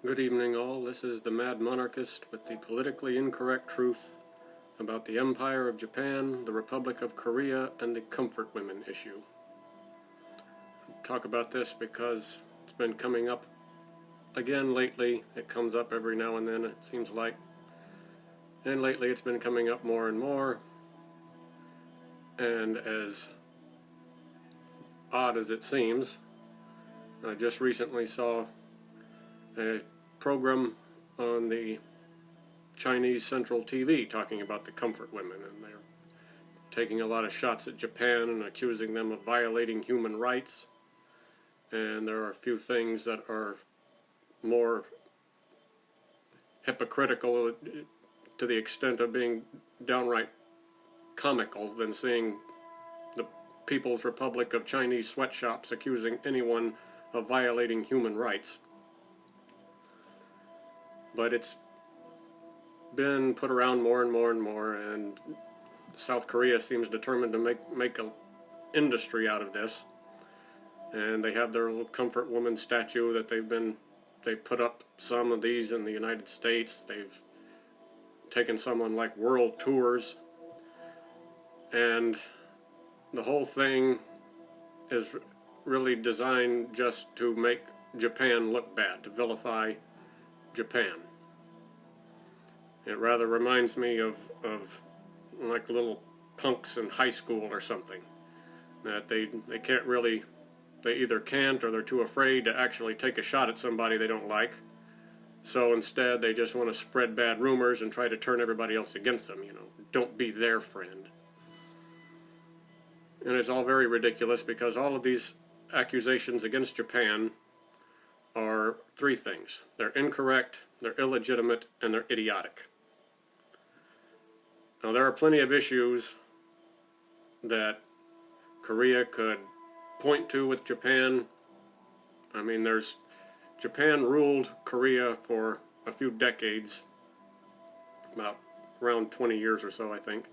Good evening all, this is the Mad Monarchist with the politically incorrect truth about the Empire of Japan, the Republic of Korea, and the comfort women issue. I'll talk about this because it's been coming up again lately. It comes up every now and then, it seems like. And lately it's been coming up more and more. And as odd as it seems, I just recently saw a program on the Chinese Central TV talking about the comfort women, and they're taking a lot of shots at Japan and accusing them of violating human rights. And there are a few things that are more hypocritical to the extent of being downright comical than seeing the People's Republic of Chinese sweatshops accusing anyone of violating human rights. But it's been put around more and more and more, and South Korea seems determined to make an industry out of this. And they have their little comfort woman statue that they've put up some of these in the United States. They've taken some on like world tours, and the whole thing is really designed just to make Japan look bad, to vilify Japan. It rather reminds me of like little punks in high school or something, that they can't really, they either can't or they're too afraid to actually take a shot at somebody they don't like, so instead they just want to spread bad rumors and try to turn everybody else against them, you know, don't be their friend. And it's all very ridiculous because all of these accusations against Japan are three things. They're incorrect, they're illegitimate, and they're idiotic. Now, there are plenty of issues that Korea could point to with Japan. I mean, Japan ruled Korea for a few decades, about around 20 years or so, I think,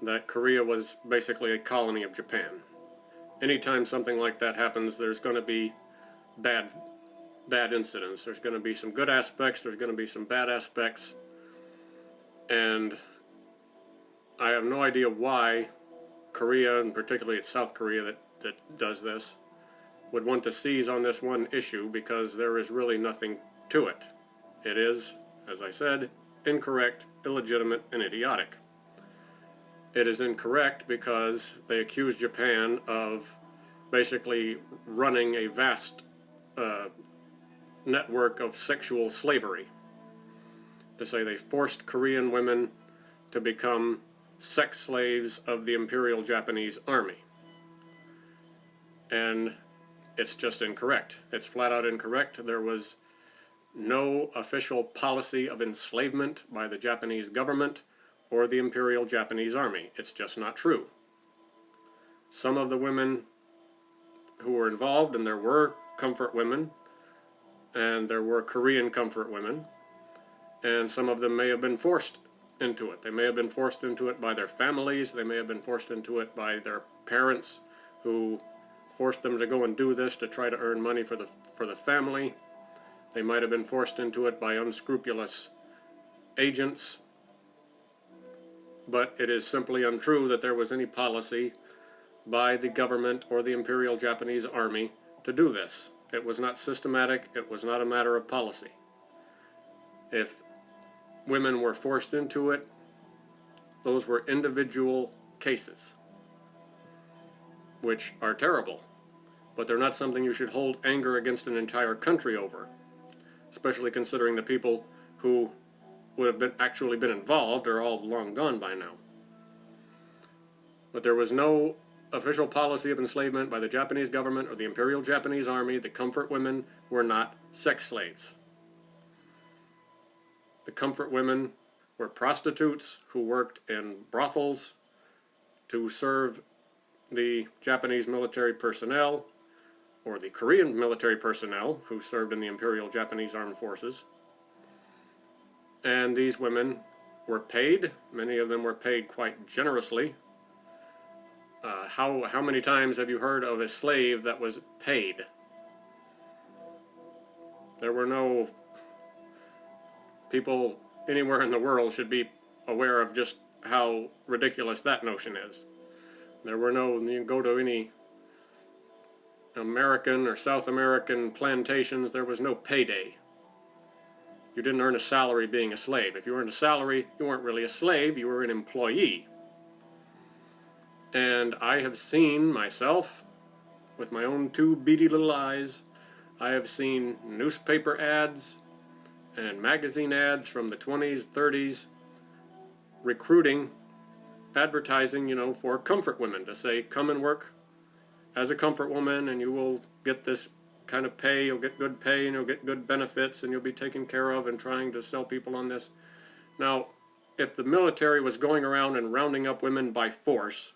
that Korea was basically a colony of Japan. Anytime something like that happens, there's going to be bad incidents. There's going to be some good aspects, there's going to be some bad aspects, and I have no idea why Korea, and particularly it's South Korea that does this, would want to seize on this one issue, because there is really nothing to it. It is, as I said, incorrect, illegitimate, and idiotic. It is incorrect because they accuse Japan of basically running a vast network of sexual slavery. To say they forced Korean women to become sex slaves of the Imperial Japanese Army. And it's just incorrect. It's flat out incorrect. There was no official policy of enslavement by the Japanese government or the Imperial Japanese Army. It's just not true. Some of the women who were involved, and there were comfort women, and there were Korean comfort women, and some of them may have been forced into it. They may have been forced into it by their families, they may have been forced into it by their parents who forced them to go and do this to try to earn money for the family. They might have been forced into it by unscrupulous agents, but it is simply untrue that there was any policy by the government or the Imperial Japanese Army to do this. It was not systematic, it was not a matter of policy. If women were forced into it, those were individual cases, which are terrible, but they're not something you should hold anger against an entire country over, especially considering the people who would have actually been involved are all long gone by now. But there was no official policy of enslavement by the Japanese government or the Imperial Japanese Army. The comfort women were not sex slaves. The comfort women were prostitutes who worked in brothels to serve the Japanese military personnel or the Korean military personnel who served in the Imperial Japanese Armed Forces. And these women were paid. Many of them were paid quite generously. How many times have you heard of a slave that was paid? There were no people anywhere in the world should be aware of just how ridiculous that notion is. There were no, you go to any American or South American plantations, there was no payday. You didn't earn a salary being a slave. If you earned a salary, you weren't really a slave, you were an employee. And I have seen myself, with my own two beady little eyes, I have seen newspaper ads and magazine ads from the 20s, 30s, recruiting, advertising, you know, for comfort women to say, come and work as a comfort woman and you will get this kind of pay, you'll get good pay and you'll get good benefits and you'll be taken care of, and trying to sell people on this. Now, if the military was going around and rounding up women by force,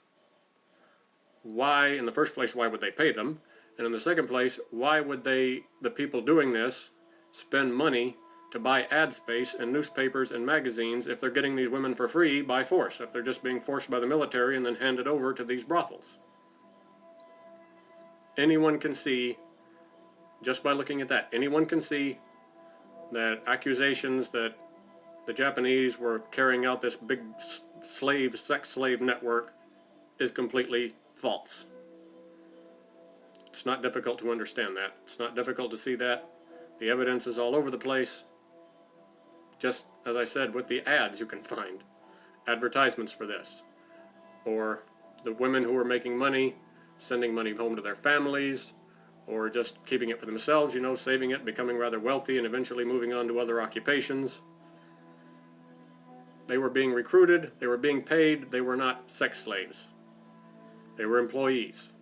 why, in the first place, why would they pay them? And in the second place, why would the people doing this spend money to buy ad space in newspapers and magazines if they're getting these women for free by force, if they're just being forced by the military and then handed over to these brothels? Anyone can see, just by looking at that, anyone can see that accusations that the Japanese were carrying out this big sex slave network is completely false. It's not difficult to understand that. It's not difficult to see that. The evidence is all over the place. Just, as I said, with the ads you can find advertisements for this. Or the women who are making money, sending money home to their families, or just keeping it for themselves, you know, saving it, becoming rather wealthy, and eventually moving on to other occupations. They were being recruited, they were being paid, they were not sex slaves. They were employees.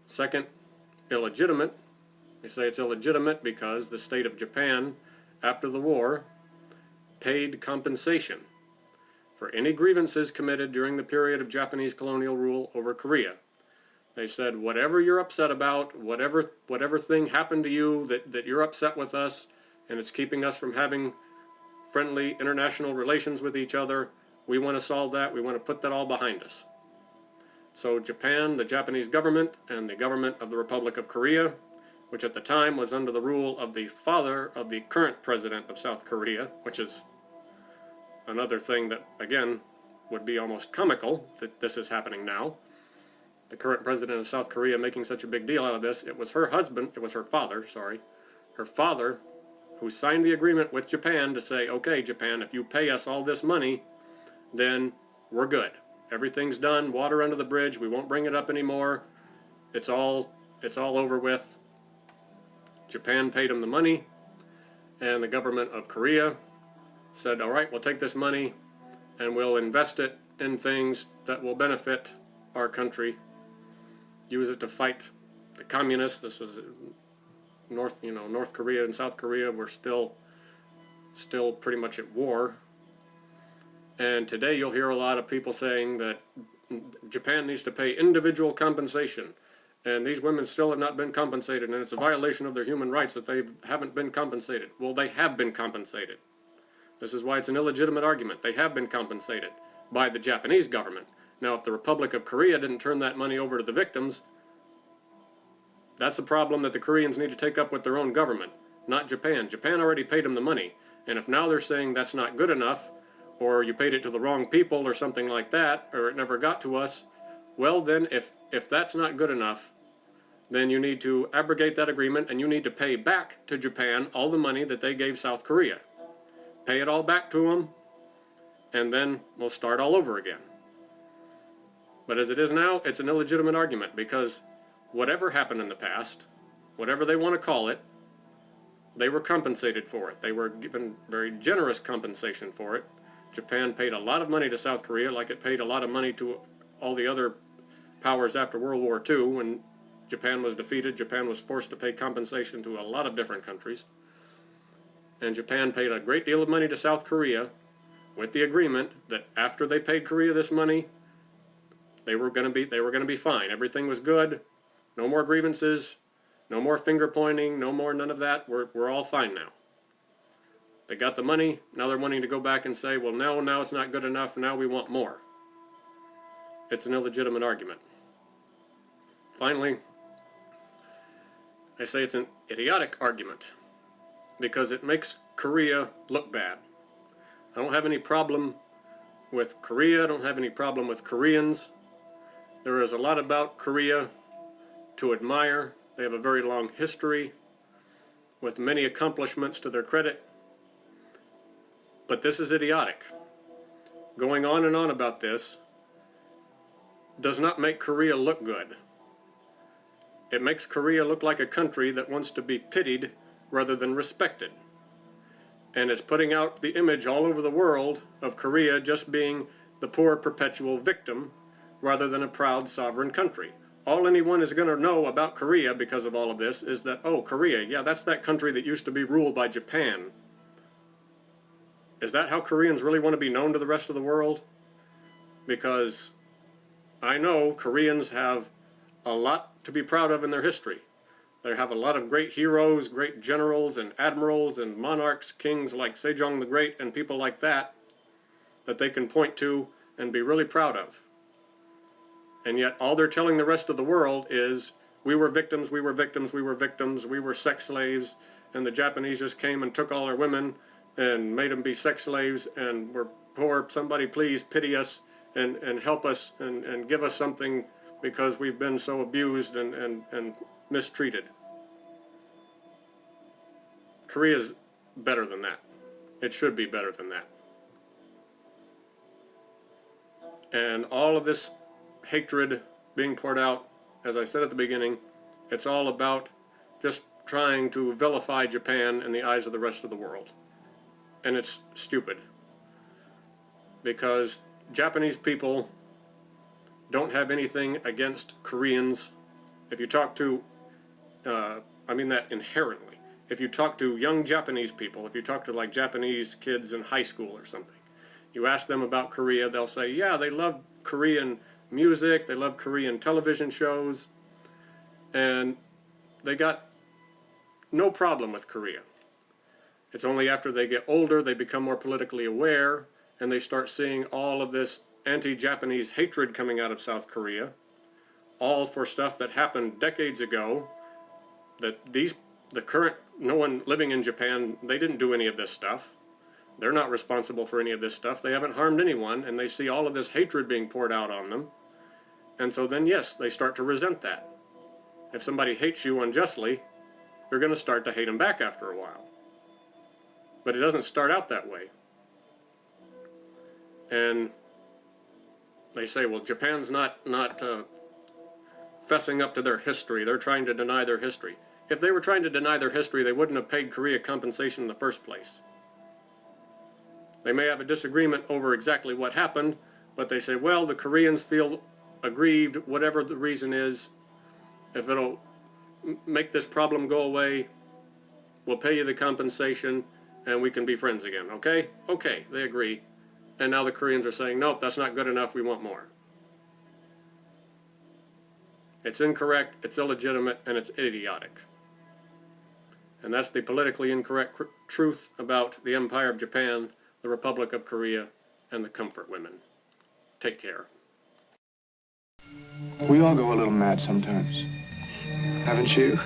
Second, illegitimate. They say it's illegitimate because the state of Japan, after the war, paid compensation for any grievances committed during the period of Japanese colonial rule over Korea. They said, whatever you're upset about, whatever thing happened to you that you're upset with us, and it's keeping us from having friendly international relations with each other, we want to solve that, we want to put that all behind us. So Japan, the Japanese government, and the government of the Republic of Korea, which at the time was under the rule of the father of the current president of South Korea, which is another thing that, again, would be almost comical that this is happening now. The current president of South Korea making such a big deal out of this. It was her father, her father, who signed the agreement with Japan to say, okay, Japan, if you pay us all this money, then we're good. Everything's done, water under the bridge, we won't bring it up anymore. It's all over with. Japan paid him the money, and the government of Korea said, all right, we'll take this money and we'll invest it in things that will benefit our country. Use it to fight the communists. This was North Korea and South Korea were still pretty much at war. And today you'll hear a lot of people saying that Japan needs to pay individual compensation, and these women still have not been compensated, and it's a violation of their human rights that they haven't been compensated. Well, they have been compensated. This is why it's an illegitimate argument. They have been compensated by the Japanese government. Now, if the Republic of Korea didn't turn that money over to the victims, that's a problem that the Koreans need to take up with their own government, not Japan. Japan already paid them the money, and if now they're saying that's not good enough, or you paid it to the wrong people or something like that, or it never got to us, well then, if that's not good enough, then you need to abrogate that agreement and you need to pay back to Japan all the money that they gave South Korea. Pay it all back to them, and then we'll start all over again. But as it is now, it's an illegitimate argument, because whatever happened in the past, whatever they want to call it, they were compensated for it. They were given very generous compensation for it. Japan paid a lot of money to South Korea, like it paid a lot of money to all the other powers after World War II. When Japan was defeated, Japan was forced to pay compensation to a lot of different countries. And Japan paid a great deal of money to South Korea with the agreement that after they paid Korea this money, they were going to be fine. Everything was good. No more grievances, no more finger pointing, no more none of that. We're all fine now. They got the money, now they're wanting to go back and say, well, no, now it's not good enough, now we want more. It's an illegitimate argument. Finally, I say it's an idiotic argument because it makes Korea look bad. I don't have any problem with Korea. I don't have any problem with Koreans. There is a lot about Korea to admire. They have a very long history with many accomplishments to their credit. But this is idiotic. Going on and on about this does not make Korea look good. It makes Korea look like a country that wants to be pitied rather than respected. And it's putting out the image all over the world of Korea just being the poor perpetual victim rather than a proud sovereign country. All anyone is going to know about Korea because of all of this is that, oh, Korea, yeah, that's that country that used to be ruled by Japan. Is that how Koreans really want to be known to the rest of the world? Because I know Koreans have a lot to be proud of in their history. They have a lot of great heroes, great generals and admirals and monarchs, kings like Sejong the Great and people like that they can point to and be really proud of. And yet all they're telling the rest of the world is, we were victims, we were victims, we were victims, we were sex slaves, and the Japanese just came and took all our women and made them be sex slaves, and we're poor, somebody please pity us and help us and give us something because we've been so abused and mistreated. Korea's better than that. It should be better than that. And all of this hatred being poured out, as I said at the beginning, it's all about just trying to vilify Japan in the eyes of the rest of the world. And it's stupid. Because Japanese people don't have anything against Koreans. If you talk to, I mean that inherently. If you talk to young Japanese people, if you talk to like Japanese kids in high school or something, you ask them about Korea, they'll say, yeah, they love Korean music, they love Korean television shows, and they got no problem with Korea. It's only after they get older, they become more politically aware, and they start seeing all of this anti-Japanese hatred coming out of South Korea, all for stuff that happened decades ago, that the current, no one living in Japan, they didn't do any of this stuff. They're not responsible for any of this stuff. They haven't harmed anyone, and they see all of this hatred being poured out on them. And so then, yes, they start to resent that. If somebody hates you unjustly, you're going to start to hate them back after a while. But it doesn't start out that way. And they say, well, Japan's not fessing up to their history. They're trying to deny their history. If they were trying to deny their history, they wouldn't have paid Korea compensation in the first place. They may have a disagreement over exactly what happened, but they say, well, the Koreans feel aggrieved, whatever the reason is. If it'll make this problem go away, we'll pay you the compensation and we can be friends again, okay? Okay, they agree. And now the Koreans are saying, nope, that's not good enough, we want more. It's incorrect, it's illegitimate, and it's idiotic. And that's the politically incorrect truth about the Empire of Japan, the Republic of Korea, and the comfort women. Take care. We all go a little mad sometimes. Haven't you?